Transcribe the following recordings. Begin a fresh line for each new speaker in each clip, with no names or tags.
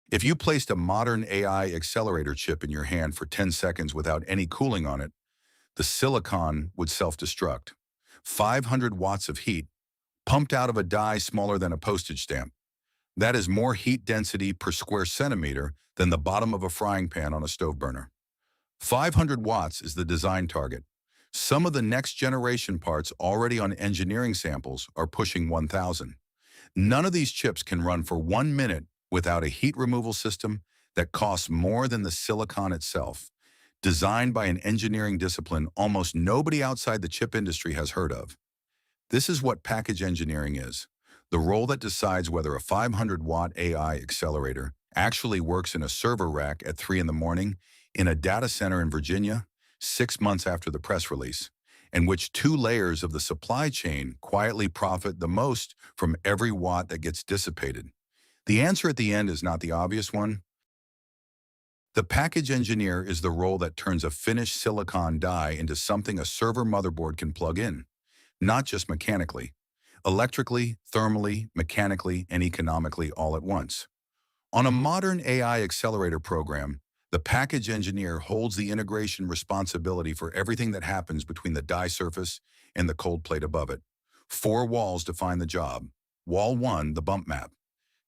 If you placed a modern AI accelerator chip in your hand for 10 seconds without any cooling on it, the silicon would self-destruct. 500 watts of heat pumped out of a die smaller than a postage stamp. That is more heat density per square centimeter than the bottom of a frying pan on a stove burner. 500 watts is the design target. Some of the next generation parts already on engineering samples are pushing 1,000. None of these chips can run for 1 minute without a heat removal system that costs more than the silicon itself, designed by an engineering discipline almost nobody outside the chip industry has heard of. This is what package engineering is, the role that decides whether a 500-watt AI accelerator actually works in a server rack at 3 in the morning in a data center in Virginia 6 months after the press release, and which two layers of the supply chain quietly profit the most from every watt that gets dissipated. The answer at the end is not the obvious one. The package engineer is the role that turns a finished silicon die into something a server motherboard can plug in, not just mechanically, electrically, thermally, mechanically, and economically all at once. On a modern AI accelerator program, the package engineer holds the integration responsibility for everything that happens between the die surface and the cold plate above it. 4 walls define the job. Wall 1, the bump map,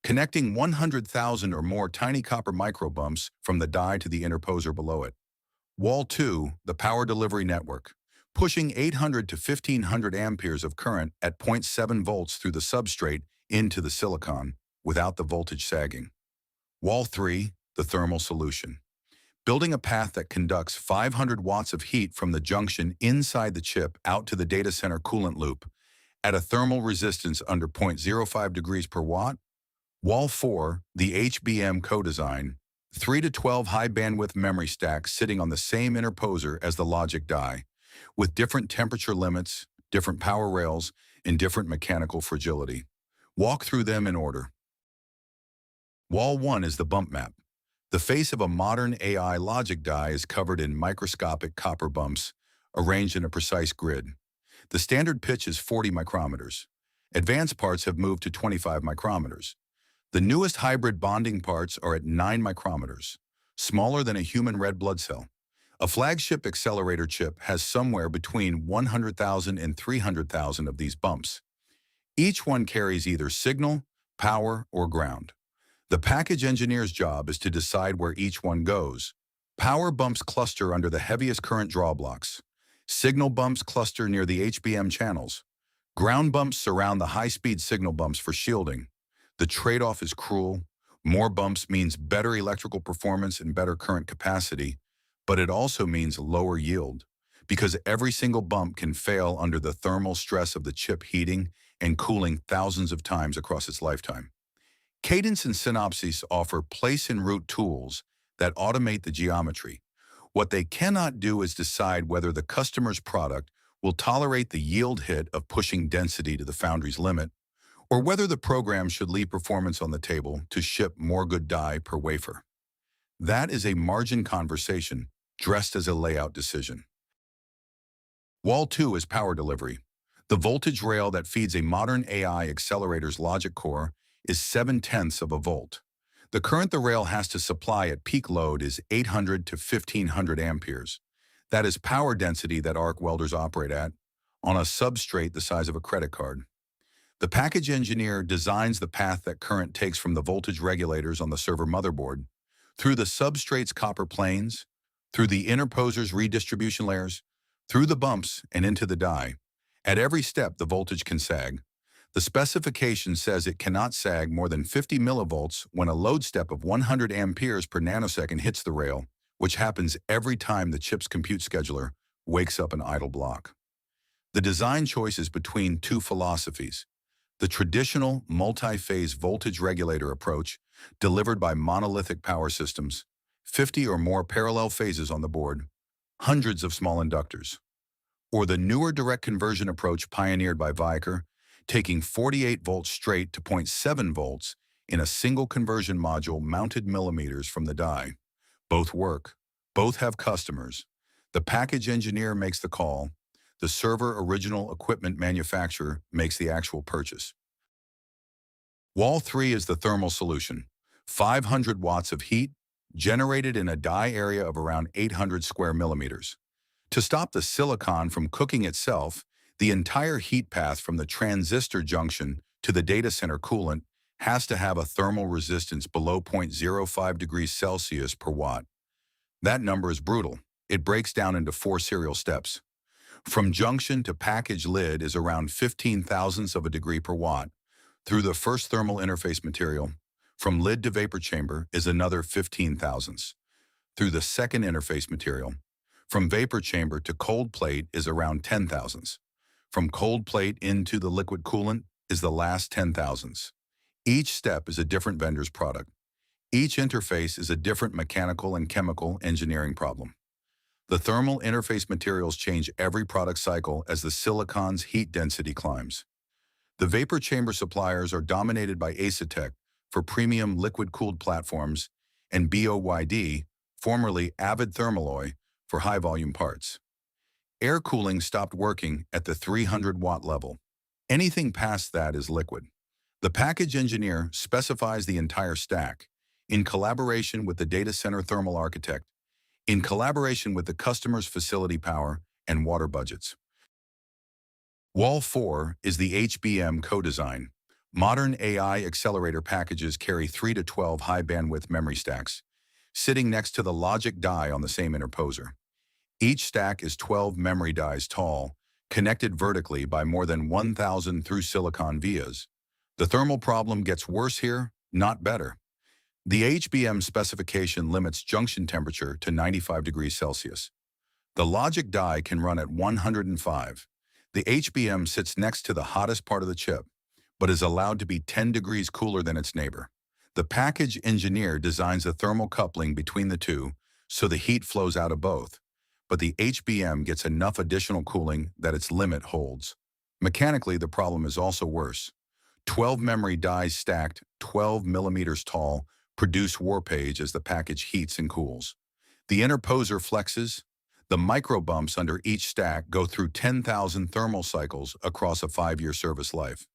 connecting 100,000 or more tiny copper microbumps from the die to the interposer below it. Wall 2, the power delivery network, pushing 800 to 1500 amperes of current at zero point 0.7 volts through the substrate into the silicon without the voltage sagging. Wall 3, the thermal solution, building a path that conducts 500 watts of heat from the junction inside the chip out to the data center coolant loop at a thermal resistance under 0.05 degrees per watt. Wall 4, the HBM Co-Design, 3 to 12 high-bandwidth memory stacks sitting on the same interposer as the logic die, with different temperature limits, different power rails, and different mechanical fragility. Walk through them in order. Wall 1 is the bump map. The face of a modern AI logic die is covered in microscopic copper bumps, arranged in a precise grid. The standard pitch is 40 micrometers. Advanced parts have moved to 25 micrometers. The newest hybrid bonding parts are at 9 micrometers, smaller than a human red blood cell. A flagship accelerator chip has somewhere between 100,000 and 300,000 of these bumps. Each one carries either signal, power, or ground. The package engineer's job is to decide where each one goes. Power bumps cluster under the heaviest current draw blocks. Signal bumps cluster near the HBM channels. Ground bumps surround the high-speed signal bumps for shielding. The trade-off is cruel. More bumps means better electrical performance and better current capacity, but it also means lower yield, because every single bump can fail under the thermal stress of the chip heating and cooling thousands of times across its lifetime. Cadence and Synopsys offer place and route tools that automate the geometry. What they cannot do is decide whether the customer's product will tolerate the yield hit of pushing density to the foundry's limit, or whether the program should leave performance on the table to ship more good die per wafer. That is a margin conversation dressed as a layout decision. Wall 2 is power delivery. The voltage rail that feeds a modern AI accelerator's logic core is 7/10 of a volt. The current the rail has to supply at peak load is 800 to 1500 amperes. That is power density that arc welders operate at on a substrate the size of a credit card. The package engineer designs the path that current takes from the voltage regulators on the server motherboard, through the substrate's copper planes, through the interposer's redistribution layers, through the bumps, and into the die. At every step, the voltage can sag. The specification says it cannot sag more than 50 millivolts when a load step of 100 amperes per nanosecond hits the rail, which happens every time the chip's compute scheduler wakes up an idle block. The design choice is between two philosophies: the traditional multi-phase voltage regulator approach, delivered by monolithic power systems, 50 or more parallel phases on the board, hundreds of small inductors, or the newer direct conversion approach pioneered by Vicor, taking 48 volts straight to 0.7 volts in a single conversion module mounted millimeters from the die. Both work. Both have customers. The package engineer makes the call. The server original equipment manufacturer makes the actual purchase. Wall 3 is the thermal solution. 500 watts of heat generated in a die area of around 800 square millimeters. To stop the silicon from cooking itself, the entire heat path from the transistor junction to the data center coolant has to have a thermal resistance below 0.05 degrees Celsius per watt. That number is brutal. It breaks down into 4 serial steps. From junction to package lid is around 15 thousandths of a degree per watt. Through the first thermal interface material, from lid to vapor chamber is another 15 thousandths. Through the second interface material, from vapor chamber to cold plate is around 10 thousandths. From cold plate into the liquid coolant is the last 10 thousandths. Each step is a different vendor's product. Each interface is a different mechanical and chemical engineering problem. The thermal interface materials change every product cycle as the silicon's heat density climbs. The vapor chamber suppliers are dominated by Asetek for premium liquid-cooled platforms and BOYD, formerly Avid Thermalloy, for high-volume parts. Air cooling stopped working at the 300-watt level. Anything past that is liquid. The package engineer specifies the entire stack, in collaboration with the data center thermal architect, in collaboration with the customer's facility power and water budgets. Wall 4 is the HBM Co-Design. Modern AI accelerator packages carry 3 to 12 high-bandwidth memory stacks, sitting next to the logic die on the same interposer. Each stack is 12 memory dies tall, connected vertically by more than 1,000 through-silicon vias. The thermal problem gets worse here, not better. The HBM specification limits junction temperature to 95 degrees Celsius. The logic die can run at 105. The HBM sits next to the hottest part of the chip, but is allowed to be 10 degrees cooler than its neighbor. The package engineer designs a thermal coupling between the two so the heat flows out of both, but the HBM gets enough additional cooling that its limit holds. Mechanically, the problem is also worse. 12 memory dies stacked 12 millimeters tall produce warpage as the package heats and cools. The interposer flexes. The micro bumps under each stack go through 10,000 thermal cycles across a 5-year service life.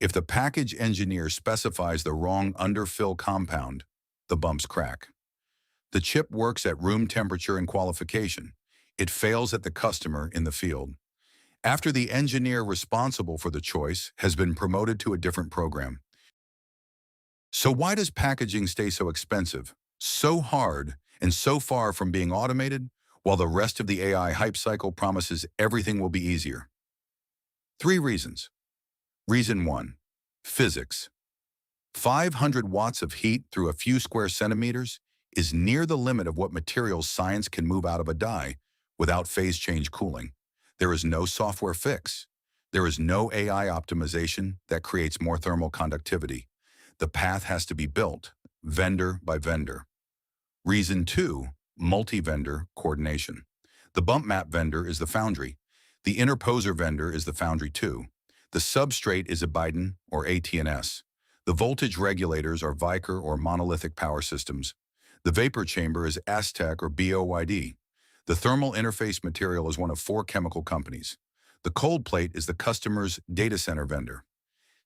If the package engineer specifies the wrong underfill compound, the bumps crack. The chip works at room temperature and qualification. It fails at the customer in the field. After the engineer responsible for the choice has been promoted to a different program. So why does packaging stay so expensive, so hard, and so far from being automated, while the rest of the AI hype cycle promises everything will be easier? 3 reasons. Reason 1. Physics. 500 watts of heat through a few square centimeters is near the limit of what materials science can move out of a die without phase change cooling. There is no software fix. There is no AI optimization that creates more thermal conductivity. The path has to be built, vendor by vendor. Reason 2, multi-vendor coordination. The bump map vendor is the foundry. The interposer vendor is the foundry too. The substrate is a Biden or AT&S. The voltage regulators are Vicor or monolithic power systems. The vapor chamber is Asetek or BOYD. The thermal interface material is one of 4 chemical companies. The cold plate is the customer's data center vendor.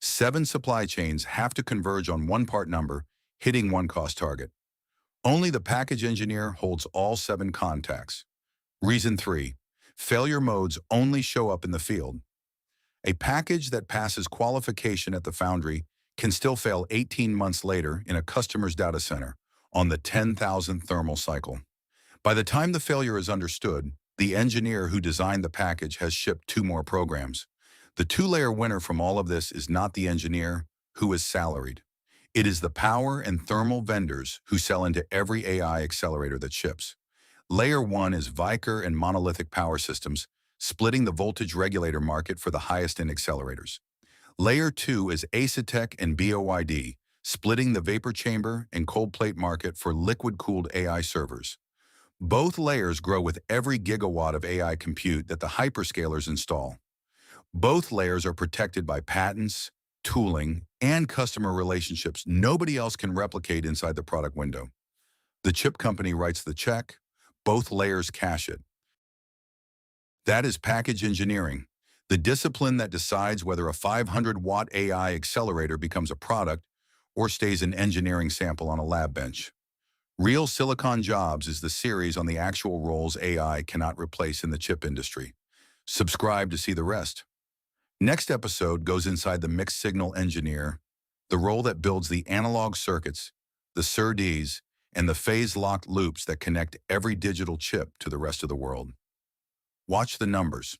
7 supply chains have to converge on one part number, hitting one cost target. Only the package engineer holds all 7 contacts. Reason 3, failure modes only show up in the field. A package that passes qualification at the foundry can still fail 18 months later in a customer's data center on the 10,000th thermal cycle. By the time the failure is understood, the engineer who designed the package has shipped 2 more programs. The 2-layer winner from all of this is not the engineer, who is salaried. It is the power and thermal vendors who sell into every AI accelerator that ships. Layer 1 is Vicor and monolithic power systems, splitting the voltage regulator market for the highest-end accelerators. Layer 2 is Asetek and BOYD, splitting the vapor chamber and cold plate market for liquid-cooled AI servers. Both layers grow with every gigawatt of AI compute that the hyperscalers install. Both layers are protected by patents, tooling, and customer relationships nobody else can replicate inside the product window. The chip company writes the check, both layers cash it. That is package engineering, the discipline that decides whether a 500-watt AI accelerator becomes a product or stays an engineering sample on a lab bench. Real Silicon Jobs is the series on the actual roles AI cannot replace in the chip industry. Subscribe to see the rest. Next episode goes inside the mixed signal engineer, the role that builds the analog circuits, the SerDes, and the phase-locked loops that connect every digital chip to the rest of the world. Watch the numbers.